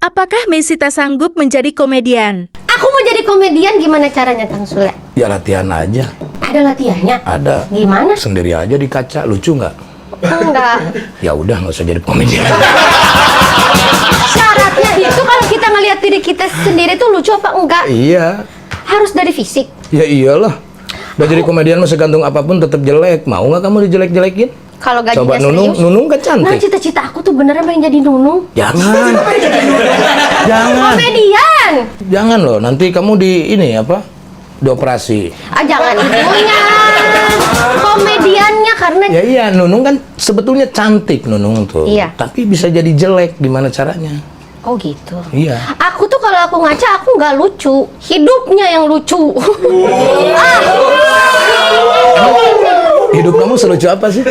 Apakah Mesita sanggup menjadi komedian? Aku mau jadi komedian, gimana caranya Kang Sule? Ya latihan aja. Ada latihannya? Ada. Gimana? Sendiri aja di kaca, lucu nggak? Enggak. Ya udah, nggak usah jadi komedian. Syaratnya itu kalau kita ngelihat diri kita sendiri tuh lucu apa enggak? Iya. Harus dari fisik. Ya iyalah. Udah jadi komedian mah segantung apapun tetap jelek. Mau nggak kamu dijelek-jelekin? Kalau gajinya Coba Nunung, serius. Nunung kan Nah, cantik. cita-cita aku tuh beneran pengen jadi Nunung. Jangan. Jangan. Komedian. Jangan loh, nanti kamu di ini apa? Dioperasi. Ah, jangan itunya. Komediannya karena Ya iya, Nunung kan sebetulnya cantik Nunung tuh. Iya. Tapi bisa jadi jelek, gimana caranya? oh gitu. Iya. Aku tuh kalau aku ngaca aku nggak lucu, hidupnya yang lucu. Hidup kamu selucu apa sih?